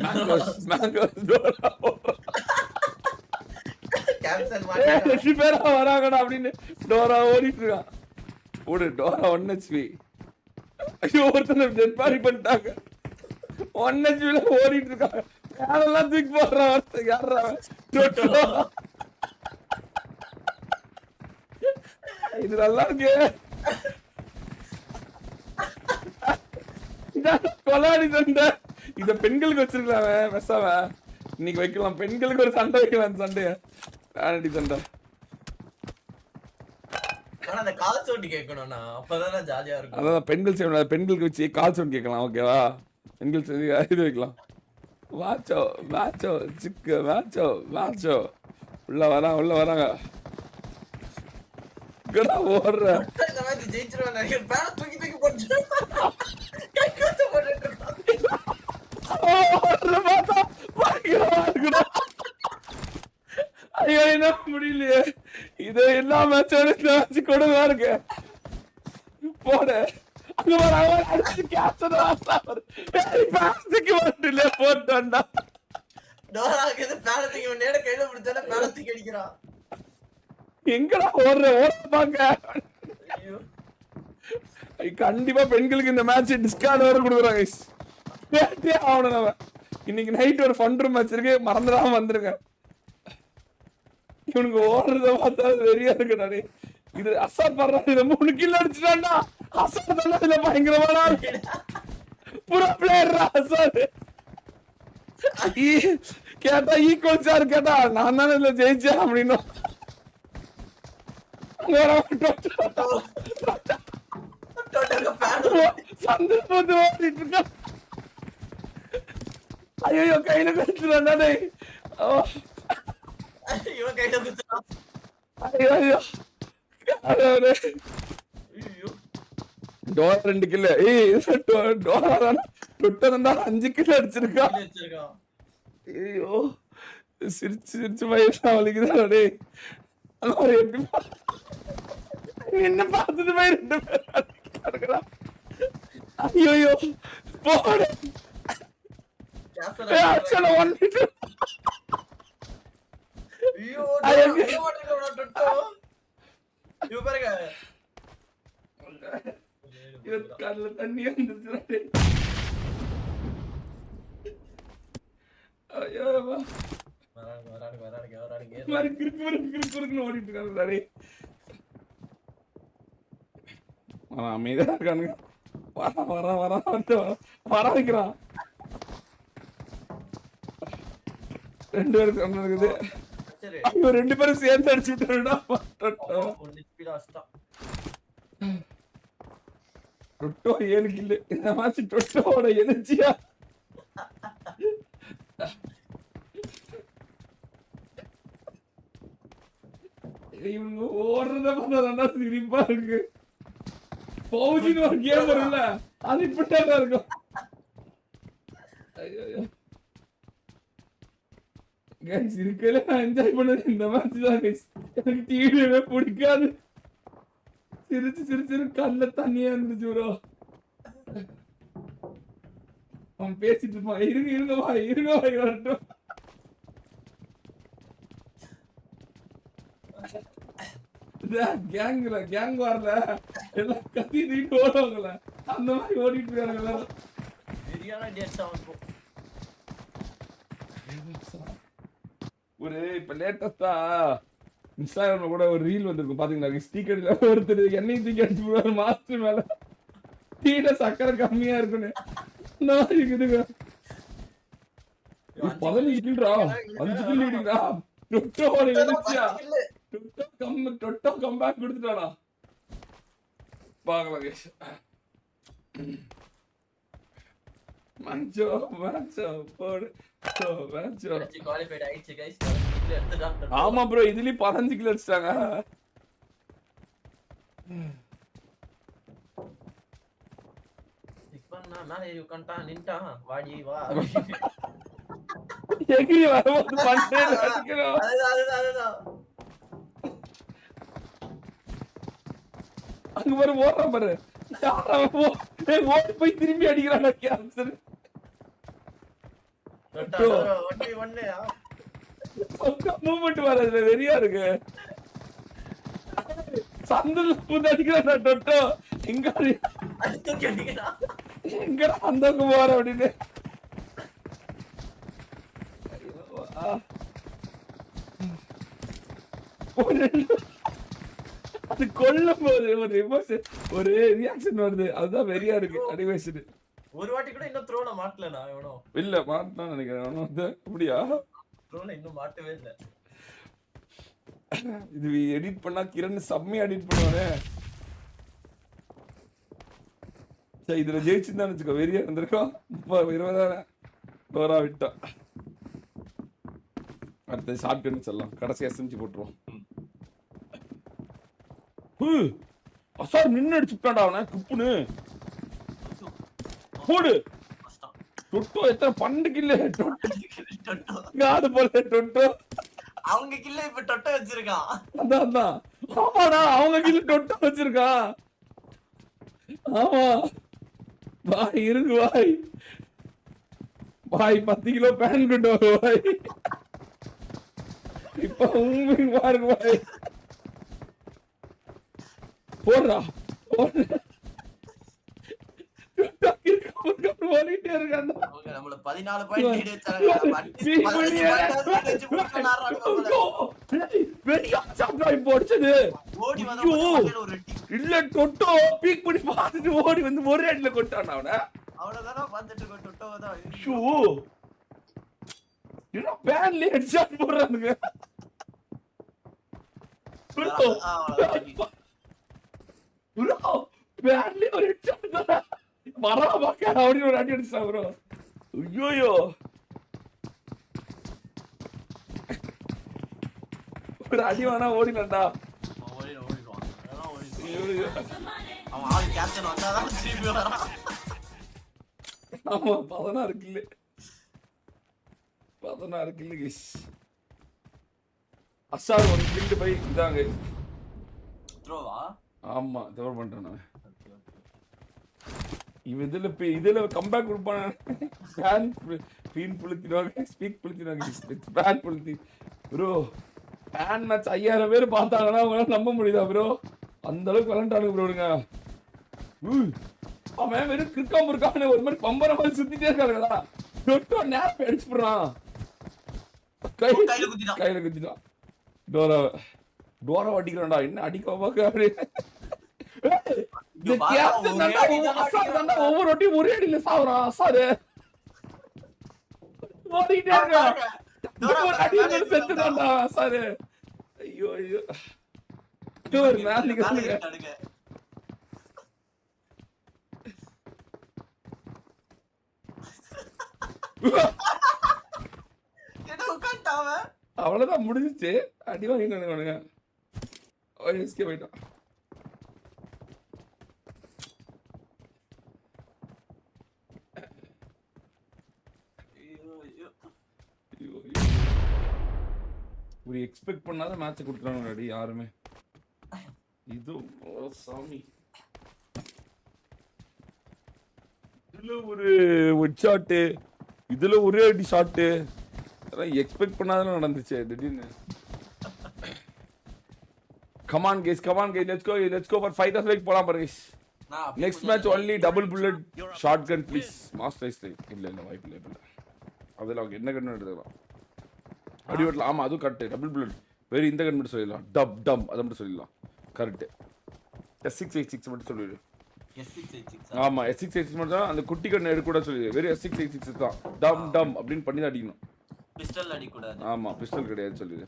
Mangoes mangoes Dora caption 2 பேரா வராங்கடா அப்படின்னு Dora ஓடிட்டு இருக்கான். ஓடு டோரா 1 HP. ஐயோ ஒருத்தர் டெட் பாடி பண்ணிட்டாங்க. 1 HP ல ஓடிட்டு இருக்காங்க. யாரெல்லாம் தூக்கி போடுறான் ஒருத்தர் யாரா டோட்டோ. இது நல்லா இருக்கு. கொலாடி சண்டை இத பெண்களுக்கு வச்சிருக்கலாம் வெசாவ இன்னைக்கு வைக்கலாம். பெண்களுக்கு ஒரு சண்டை வைக்கலாம். அந்த சண்டைய காலடி சண்டை. ஆனா அந்த கால் சவுண்ட் கேட்கணும்னா அப்பதான் ஜாலியா இருக்கும். அதான் பெண்கள் செய்யணும். பெண்களுக்கு வச்சு கால் சவுண்ட் கேட்கலாம். ஓகேவா? பெண்கள் இது வைக்கலாம். வாச்சோ வாச்சோ சிக்கு வாச்சோ வாச்சோ உள்ள வராங்க. கடா ஓடுற இந்த மாதிரி ஜெயிச்சிருவாங்க. நிறைய பேர தூக்கி போட்டு கைகாத்து போட்டுட்டு இருக்கான். ஓடுற பார்த்தா பயங்கரமா இருக்குடா. ஐயோ என்ன முடியலையே. இது எல்லா மேட்சோட மேட்ச் கொடுவா இருக்கு. போடு அங்க வர அடிச்சு கேப்சன் ஆஃபர் பேஸ்க்கு வரல போட்டான்டா. டோராக்கு இது பேர தூக்கி நேரா கையில பிடிச்சானே பேர தூக்கி அடிக்கிறான். எங்கடா ஓடுறாங்க. ஐயோ கண்டிப்பா பெண்களுக்கு இந்த மேட்ச் டிஸ்கார்ட் வர கொடுக்குறாங்க. ஆகணும். இன்னைக்கு நைட் ஒரு ஃபண்டர் மேட்ச் இருக்கு. மறந்துடாம வந்துருங்க. இவனுக்கு ஓடுறத பார்த்தா வெறியா இருக்குடா. இது அசாத் பண்றான். இதுல 3 கில் அடிச்சுட்டான்டா. அசாத் தான் இதுல பயங்கரமான புரோ பிளேயர் அசாத். கேட்டா ஈக்குவல் சார் கேட்டா நான் தானே இதுல ஜெயிச்சேன் அப்படின்னு. சந்தர்ப்பத்து ஓடிட்டு இருக்கான். ஐயோ கையில கட்டுறான். இவன் கையில குத்துறான். ஐயோ டோரா 2 கில். டோரா தானே தொட்டதா 5 கில் அடிச்சிருக்கான். ஐயோ சிரிச்சு வயசா வலிக்குதா. என்ன பார்த்தது போய் 2 பேர். ஐயோ போடு கேப்சன் ஐயோ இவ பாருங்க. கண்ணுல தண்ணி வந்துருச்சு. ஐயோ வரானுங்க கிறுக்குன்னு ஓடிட்டு இருக்காங்க. அமைதியா இருக்கானுங்க. வர வைக்கிறான். 2 பேருக்கு ஒண்ணு இருக்குது. ஐயோ 2 பேரும் சேர்ந்து அடிச்சு விட்டுருடா. டொட்டோ 7 கில். இந்த மாதிரி டொட்டோட எனர்ஜியா இவங்க ஓடுறத பார்த்தா சிரிப்பா இருக்கு. பவுஜின்னு ஒரு கேம் வரும்ல அது இப்படிதான் இருக்கும். கைஸ் இருக்கல நான் என்ஜாய் பண்ணது இந்த மேட்ச் தான் கைஸ். எனக்கு டிவியே பிடிக்காது. சிரிச்சு கண்ணுல தண்ணியே வந்துருச்சு ப்ரோ. அவன் பேசிட்டு இருப்பான். இருங்க வரட்டும். கேங் வரல எல்லாம் கத்திட்டு ஓடுவாங்கல்ல அந்த மாதிரி ஓடிட்டு இருக்காங்க எல்லாரும். ஒரு இப்ப லேட்டஸ்டா இன்ஸ்டாகிராம்ல கூட ஒரு ரீல் வந்திருக்கும் பாத்தீங்களா. ஸ்டீக்கர்ல ஒருத்தர் எண்ணெய் தூக்கி அடிச்சு போடுவாரு மாஸ்டர் மேல. டீல சக்கரை கம்மியா இருக்குன்னு இந்த மாதிரி இருக்குதுங்க. 15 கில்ரா 5 கில் லீடிங்கா. டொட்டோட எழுச்சியா டொட்டோ கம்பேக் கொடுத்துட்டானா பாக்கலாம் கேஷ். மஞ்சோ போடு. ஆமா ப்ரோ இதுலயும் 15 கிலோ அடிச்சிட்டாங்க. எகிரி வரும்போது பண்டேல அடிக்கணும். அங்க பாரு ஓடுறான் பாரு. ஓடி போய் திரும்பி அடிக்கிறான் கேப்சன். மூவ்மெண்ட் வராது வெறியா இருக்கு. சந்தில பூந்து அடிக்கிறா டொட்டோ. எங்கடா அந்த போற அப்படின்னு. அது கொல்லும் போது ஒரு எமோஷன் ஒரு ரியாக்ஷன் வருது. அதுதான் வெறியா இருக்கு அனிமேஷன். ஒரு வாட்டி கூட இன்னும் த்ரோல மாட்டல நான் எவனோ. இல்ல மாட்டான்னு நினைக்கிறேன். அவனோ வந்து அப்படியா த்ரோல இன்னும் மாட்டவே இல்ல. இது எடிட் பண்ணா கிரண் செம்மையா எடிட் பண்ணுவானே. சரி இதுல ஜெயிச்சுதான் வச்சுக்கோ வெறியா இருந்திருக்கோம். 20,000 டோரா விட்டா. அடுத்த ஷார்ட் கன் சொல்லலாம். கடைசி எஸ்எம்ஜி போட்டுருவோம். அசார் நின்னு அடிச்சுட்டான்டா அவனை குப்புன்னு. போடு டொட்டோ எத்தனை 12 கில்ல அது போல டொட்டோ. அவங்க கில்ல இப்ப டொட்டோ வச்சிருக்கான். அதான் ஆமாடா அவங்க கில்ல டொட்டோ வச்சிருக்கான். ஆமா பாய் இருக்கு பாய் 10 கிலோ பேன் கொண்டு வர பாய். இப்ப உங்களுக்கு பாருங்க பாய். போடுறா ஓடிட்டே இருக்கான். நம்மள 14 பாயிண்ட் லீட் வச்சாங்க. இல்ல டொட்டோ பீக் பண்ணி பார்த்துட்டு ஓடி வந்து ஒரே அடியில கொட்டான் அவனை. அவ்வளவுதானா பார்த்துட்டு இருக்கோம். டொட்டோ தான் ஷூ என்ன பேன்ல ஹெட்ஷாட் போடுறானுங்க. பேன்ல ஒரு ஹெட்ஷாட் தான் வரா பாக்க அப்படி ஒரு அடி அடிச்சா ப்ரோ. ஐயோ ஒரு அடி வேணா ஓடினடா. அவன் ஆள் கேப்டன் வந்தாதான் திருப்பி வரான். ஆமா 16 kill guys. Azhar 1 kill by இதாங்க த்ரோவா. ஆமா த்ரோ பண்றேன் நான். இதுல கம்பேக் கொடுப்பான ஃபேன் ஃபீன் புளுத்திடுவாங்க ஸ்பீக் புளுத்திடுவாங்க ஃபேன் புளுத்தி ப்ரோ. ஃபேன் மேட்ச் 5000 பேர் பார்த்தாங்கன்னா அவங்களால நம்ப முடியுதா ப்ரோ? அந்த அளவுக்கு விளையாண்டானுங்க ப்ரோடுங்க. அவன் வெறும் கிற்காம இருக்கான்னு ஒரு மாதிரி பம்பர மாதிரி சுத்திட்டே இருக்காருங்களா. டொட்டோ நேப் அடிச்சு போடுறான். கையில குத்திட்டான். டோரா அடிக்கிறான்டா. என்ன அடிக்க பாக்க அப்படி ஒவ்வொரு வாட்டியும் ஒரே அடியில சாவுறான் அசாரு. ஓடிட்டே இருக்கான். செத்துதான்டா அசாரு. ஐயோ ஒரு மேலிக்கு அவ்வளவுதான் முடிஞ்சிச்சு. அடி வாங்கிட்டு போயிட்டான். ஒரு எக்ஸ்பெக்ட் பண்ணாத மேட்ச் கொடுக்குறாங்க யாருமே. இது சாமி இதுல ஒரு ஷாட் இதுல ஒரே அடி ஷாட் எக்ஸ்பெக்ட் பண்ணாதெல்லாம் நடந்துச்சு திடீர்னு. Come on guys let's go for 5000 like போலாம் பாருங்க guys. Next match only double bullet shotgun please. Master strike இல்ல வாய்ப்பு இல்ல. அதெல்லாம் அவங்க என்ன கண்ணு எடுத்துக்கலாம் அடி ஓட்டலாம். ஆமா அதுவும் கரெக்ட். டபுள் புல்லட் வேற இந்த கன் மட்டும் சொல்லிடலாம். டம் அதை மட்டும் சொல்லிடலாம். கரெக்ட். S686 மட்டும் சொல்லிடு. ஆமா S686 மட்டும் தான். அந்த குட்டி கண்ணு எடுக்க கூட சொல்லிடு. வெறும் S686 தான். டம் அப்படின்னு பண்ணி தான் அடிக்கணும். பிஸ்டல் அடிக்க கூடாது. ஆமா பிஸ்டல் கிடையாது சொல்லிடு.